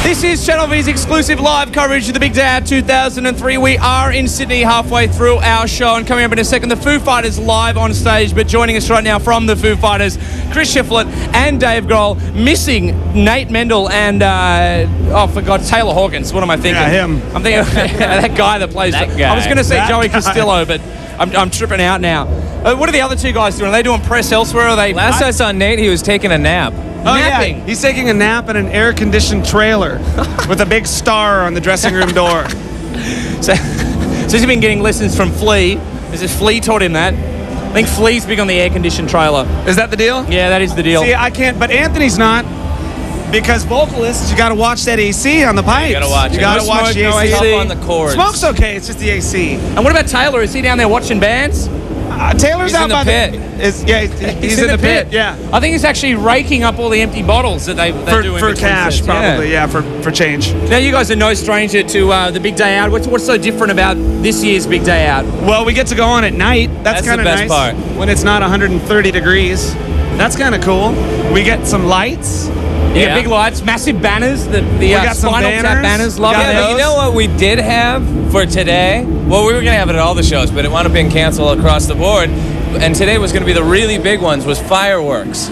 This is Channel V's exclusive live coverage of the Big Day Out 2003. We are in Sydney halfway through our show, and coming up in a second, the Foo Fighters live on stage. But joining us right now from the Foo Fighters, Chris Shiflett and Dave Grohl. Missing Nate Mendel and, Taylor Hawkins. What am I thinking? Yeah, him. I'm thinking that guy that plays. That guy. I was going to say That Joey guy. Costello, but I'm tripping out now. What are the other two guys doing? Are they doing press elsewhere? Or are they Last I saw Nate, he was taking a nap. Oh, napping? yeah. He's taking a nap in an air-conditioned trailer with a big star on the dressing room door. So he's been getting lessons from Flea. Is it Flea taught him that? I think Flea's big on the air-conditioned trailer. Is that the deal? Yeah, that is the deal. See, I can't, but Anthony's not. Because vocalists, you got to watch that AC on the pipes. You gotta watch You it. got to No watch smoke, no the AC. AC. Up on the chords. Smoke's okay. It's just the AC. And what about Taylor? Is he down there watching bands? Taylor's He's out in the by pit. He's in the pit. Yeah. I think he's actually raking up all the empty bottles that they do in For between cash, sets. probably. Yeah, for change. Now, you guys are no stranger to the Big Day Out. What's so different about this year's Big Day Out? Well, we get to go on at night. That's That's kind the of best nice. part. When it's not 130 degrees. That's kind of cool. We get some lights. You Yeah. got big lights, massive banners, the got some Spinal Tap banners. banners. We Love got it. Yeah, but you those. know what we did have for today? Well, we were going to have it at all the shows, but it wound up being canceled across the board. And today was going to be the really big ones, was fireworks.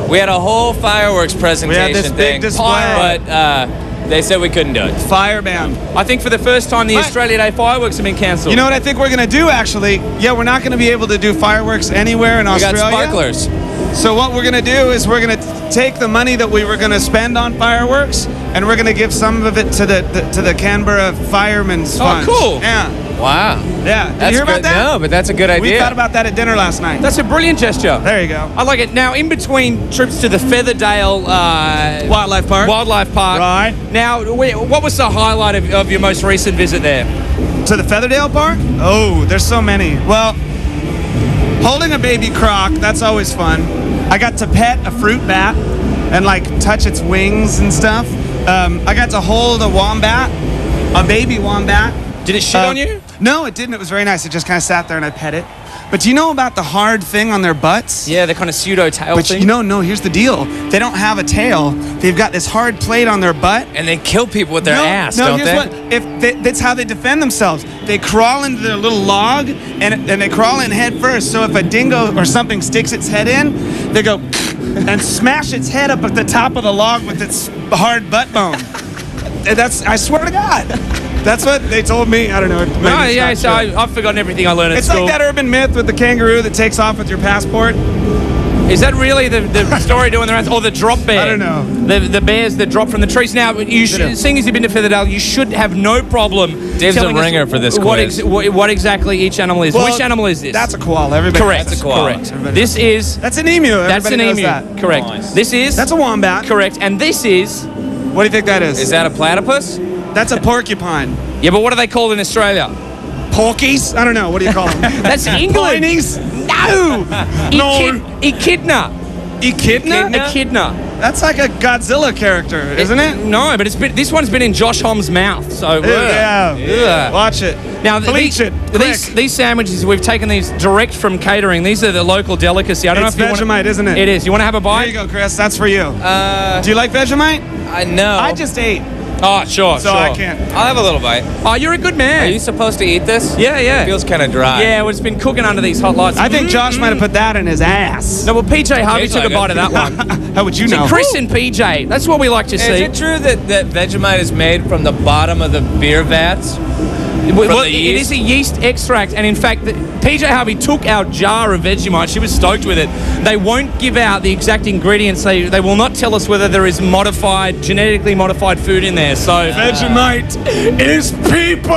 We had a whole fireworks presentation this big thing, display. but they said we couldn't do it. Fire band. I think for the first time, the But- Australia Day fireworks have been cancelled. You know what I think we're going to do, actually? Yeah, we're not going to be able to do fireworks anywhere in We got Australia. sparklers. So what we're going to do is we're going to take the money that we were going to spend on fireworks, and we're going to give some of it to the Canberra Firemen's Fund. cool. Yeah. Wow. Yeah. Did That's you hear about good. that? No, but that's a good idea. We thought about that at dinner last night. That's a brilliant gesture. There you go. I like it. Now, in between trips to the Featherdale Wildlife Park. Wildlife Park. Right. Now, what was the highlight of your most recent visit there? To the Featherdale Park? Oh, there's so many. Well, holding a baby croc, that's always fun. I got to pet a fruit bat and like touch its wings and stuff. I got to hold a wombat, a baby wombat. Did it shit on you? No, it didn't. It was very nice. It just kind of sat there and I pet it. But do you know about the hard thing on their butts? Yeah, the kind of pseudo tail But thing. you know, no, here's the deal. They don't have a tail. They've got this hard plate on their butt. And they kill people with their ass, no, don't here's they? what. That's how they defend themselves. They crawl into their little log, and they crawl in head first. So if a dingo or something sticks its head in, they go and smash its head up at the top of the log with its hard butt bone. And I swear to God. That's what they told me. I don't know. Maybe No, it's yeah, not so true. I've forgotten everything I learned at It's school. like that urban myth with the kangaroo that takes off with your passport. Is that really the story doing the rounds? Or the drop bear? I don't know. The bears that drop from the trees. Now, seeing as you've been to Featherdale, you should have no problem Dave's a telling us ringer for this what, quiz. what exactly each animal is. Well, Which animal is this? That's a koala. Everybody Correct. That's a koala. Correct. Everybody This is... That's an emu. That's an Everybody emu. knows that. Correct. Nice. This is... That's a wombat. Correct. And this is... What do you think that is? Is that a platypus? That's a porcupine. Yeah, but what are they called in Australia? Porkies? I don't know. What do you call them? That's England. Ponies? No! Echidna. Echidna? Echidna. That's like a Godzilla character, isn't it? No, but this one's been in Josh Homme's mouth, so... Yeah. Ugh. Watch it. Now, Bleach it. these sandwiches, we've taken these direct from catering. These are the local delicacy. I don't It's know if you Vegemite, isn't it? It is. You want to have a There bite? you go, Chris. That's for you. Do you like Vegemite? I know. I just ate, Oh, sure, so sure. I can't. I'll have a little bite. Oh, you're a good man. Are you supposed to eat this? Yeah, yeah. It feels kind of dry. Yeah, well, it's been cooking under these hot lights. I think Josh might have put that in his ass. No, well, PJ Harvey Tastes took a like bite it. of that one. How would you See, know? Chris and PJ, that's what we like to Is see. it true that Vegemite is made from the bottom of the beer vats? Well, the it yeast? is a yeast extract, and in fact, PJ Harvey took our jar of Vegemite. She was stoked with it. They won't give out the exact ingredients. They will not tell us whether there is genetically modified food in there. So Vegemite is people!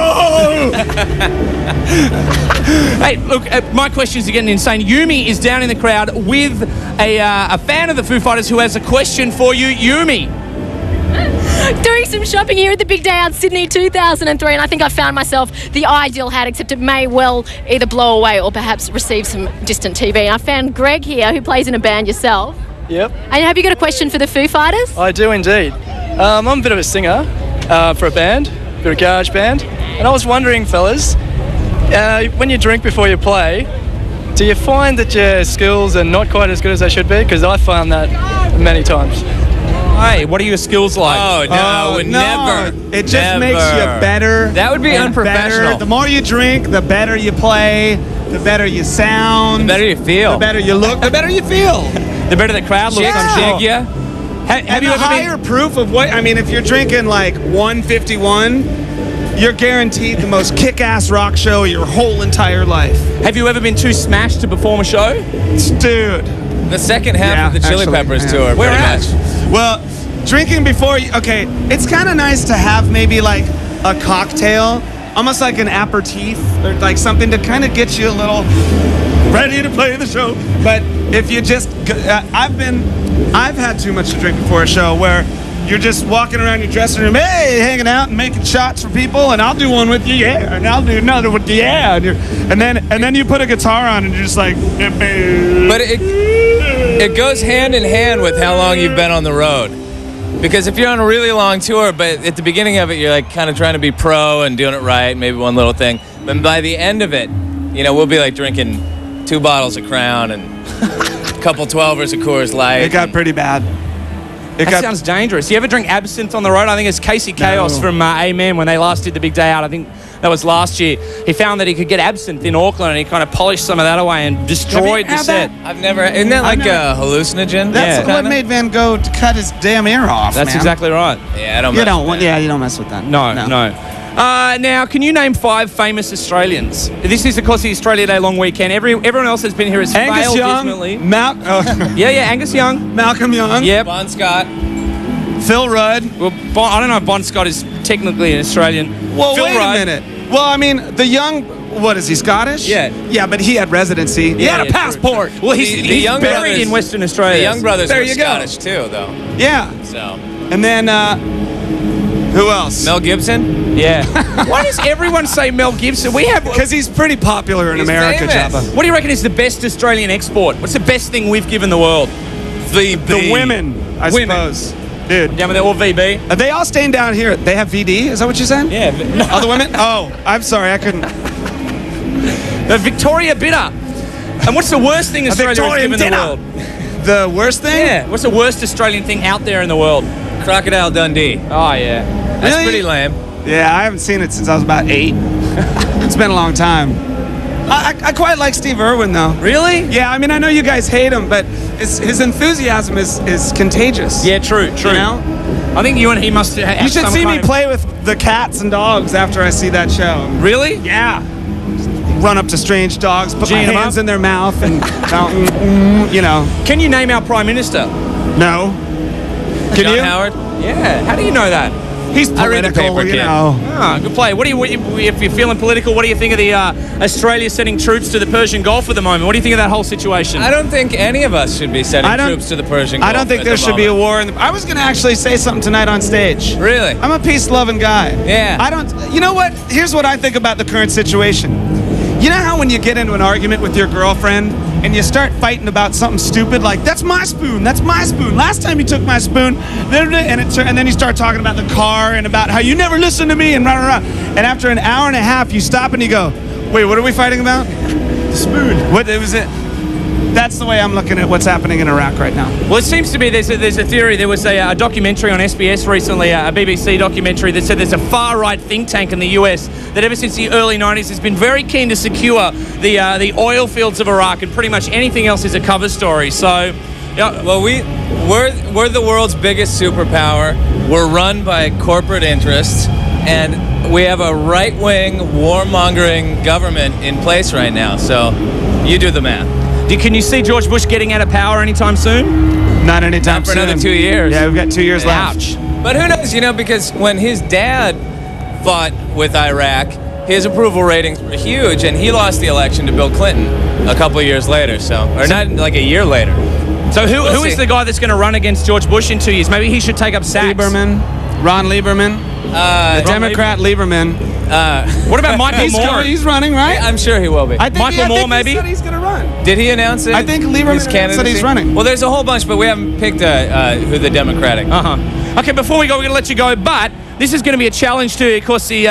hey, look, my questions are getting insane. Yumi is down in the crowd with a fan of the Foo Fighters who has a question for you. Yumi. Doing some shopping here at the Big Day Out Sydney 2003, and I think I found myself the ideal hat, except it may well either blow away or perhaps receive some distant TV. I found Greg here, who plays in a band yourself. Yep, And have you got a question for the Foo Fighters? I do indeed. I'm a bit of a singer for a band, a bit of a garage band, and I was wondering, fellas, when you drink before you play, do you find that your skills are not quite as good as they should be? Because I found that many times. Hey, what are your skills like? Oh, no, I would never. It just makes you Never. better. That would be and unprofessional. better. The more you drink, the better you play, the better you sound, The better you feel. the better you look, the better you feel. The better the crowd looks, Yeah. I'm sure. Dig ya? Have And you the ever higher been? proof of what, I mean, if you're drinking like 151, you're guaranteed the most kick-ass rock show your whole entire life. Have you ever been too smashed to perform a show? Dude. The second half Yeah, of the Chili actually, Peppers yeah. tour, Where pretty at? much. Well, drinking before, okay, it's kind of nice to have maybe like a cocktail, almost like an aperitif, or like something to kind of get you a little ready to play the show. But if you just, I've had too much to drink before a show where you're just walking around your dressing room, hey, hanging out and making shots for people, and I'll do one with you, yeah, and I'll do another with you, yeah, and then you put a guitar on and you're just like, But it goes hand in hand with how long you've been on the road. Because if you're on a really long tour, but at the beginning of it, you're like kind of trying to be pro and doing it right, maybe one little thing. But by the end of it, you know, we'll be like drinking 2 bottles of Crown and a couple 12ers of Coors Light. it got pretty bad. That sounds dangerous. You ever drink absinthe on the road? I think it's Casey Chaos No. from Amen when they last did the big day out. I think that was last year. He found that he could get absinthe in Auckland, and he kind of polished some of that away and destroyed the had set. that? I've never. Isn't that like a hallucinogen? That's Yeah. what made Van Gogh to cut his damn ear off. That's man. exactly right. Yeah, I don't. You mess don't with want. that. Yeah, you don't mess with that. No. Now, can you name 5 famous Australians? This is, of course, the Australia Day long weekend. Everyone else has been here has Angus failed Young, dismally. Yeah, Angus Young. Malcolm Young, Yep. Bon Scott. Phil Rudd. Well, I don't know if Bon Scott is technically an Australian. Well, Phil wait Rudd. a minute. Well, I mean, the young. What is he, Scottish? Yeah. Yeah, but he had residency. He Yeah, had a yeah, true, passport. Well, he's, The he's Young buried Brothers- in Western The Australia. Young Brothers There were you go. Scottish too, though. Yeah. So And then, who else? Mel Gibson. Yeah. Why does everyone say Mel Gibson? We have. Because he's pretty popular in He's America, famous. Jabba. What do you reckon is the best Australian export? What's the best thing we've given the world? The women, I Women. suppose. Dude. Yeah, but they're all VB. Are they all staying down here? They have VD? Is that what you're saying? Yeah. All the women? Oh, I'm sorry, I couldn't. The Victoria Bitter. And what's the worst thing Australia has Victorian given the dinner. world? The worst thing? Yeah. What's the worst Australian thing out there in the world? Crocodile Dundee. Oh, yeah. That's Really? pretty lame. Yeah, I haven't seen it since I was about 8. It's been a long time. I quite like Steve Irwin, though. Really? Yeah, I mean, I know you guys hate him, but his enthusiasm is contagious. Yeah, true. You know? I think you and he must have You should some see me kind of- play with the cats and dogs after I see that show. Really? Yeah. Run up to strange dogs, put my Gene 'em hands up? in their mouth, and you know. Can you name our Prime Minister? No. Can John you? Howard. Yeah. How do you know that? He's I read the political, paper, you kid. know. Ah, good play. If you're feeling political, what do you think of the Australia sending troops to the Persian Gulf at the moment? What do you think of that whole situation? I don't think any of us should be sending I don't- troops to the Persian Gulf. I don't think at there the should be a moment. war. I was going to actually say something tonight on stage. Really? I'm a peace-loving guy. Yeah. I don't. You know what? Here's what I think about the current situation. You know how when you get into an argument with your girlfriend and you start fighting about something stupid like that's my spoon, last time you took my spoon, and then you start talking about the car and about how you never listen to me and rah, rah, rah. And after an hour and a half, you stop and you go, wait, what are we fighting about? The spoon. What it was it? That's the way I'm looking at what's happening in Iraq right now. Well, it seems to be there's a theory. There was a documentary on SBS recently, a BBC documentary that said there's a far-right think tank in the US that ever since the early 90s has been very keen to secure the oil fields of Iraq, and pretty much anything else is a cover story. So, yeah, Well, we're the world's biggest superpower. We're run by corporate interests, and we have a right-wing, warmongering government in place right now. So, you do the math. can you see George Bush getting out of power anytime soon? Not anytime Not for soon. another 2 years. Yeah, we've got 2 years left. Ouch. But who knows? You know, because when his dad fought with Iraq, his approval ratings were huge, and he lost the election to Bill Clinton a couple of years later. Or not like a year later. So who We'll is see. the guy that's going to run against George Bush in 2 years? Maybe he should take up Sachs. Ron Lieberman, the Democrat Lieberman. What about Michael Moore? He's running, right? I'm sure he will be. I think, Michael I Moore, think maybe? He said he's going to run. Did he announce it? I think Lieberman his said he's candidacy? running. Well, there's a whole bunch, but we haven't picked who the Democratic. Okay, before we go, we're going to let you go, but this is going to be a challenge to, of course, the,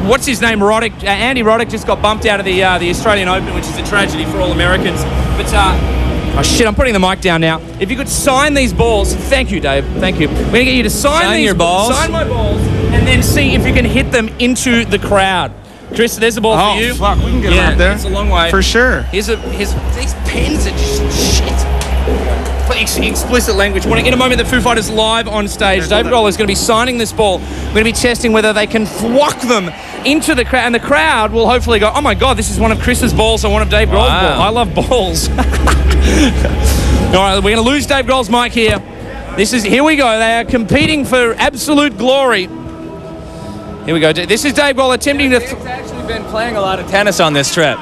what's his name, Roddick? Andy Roddick just got bumped out of the Australian Open, which is a tragedy for all Americans. But Oh, shit, I'm putting the mic down now. If you could sign these balls. Thank you, Dave. Thank you. We're going to get you to sign these your balls. Sign my balls. And then see if you can hit them into the crowd. Chris, there's a ball for you. Oh, fuck. We can get him out there. It's a long way. For sure. These pens are just shit. Explicit language. In a moment, the Foo Fighters live on stage. Dave Grohl is going to be signing this ball. We're going to be testing whether they can thwack them into the crowd. And the crowd will hopefully go, oh my God, this is one of Chris's balls or one of Dave Grohl's balls. I love balls. All right, we're going to lose Dave Grohl's mic here. Here we go. They are competing for absolute glory. Here we go. This is Dave Grohl attempting to... Dave's actually been playing a lot of tennis on this trip.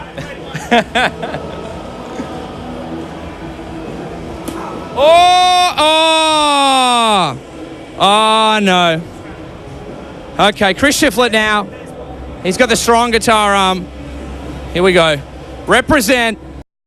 Oh, no. Okay, Chris Shiflett now. He's got the strong guitar arm. Here we go. Represent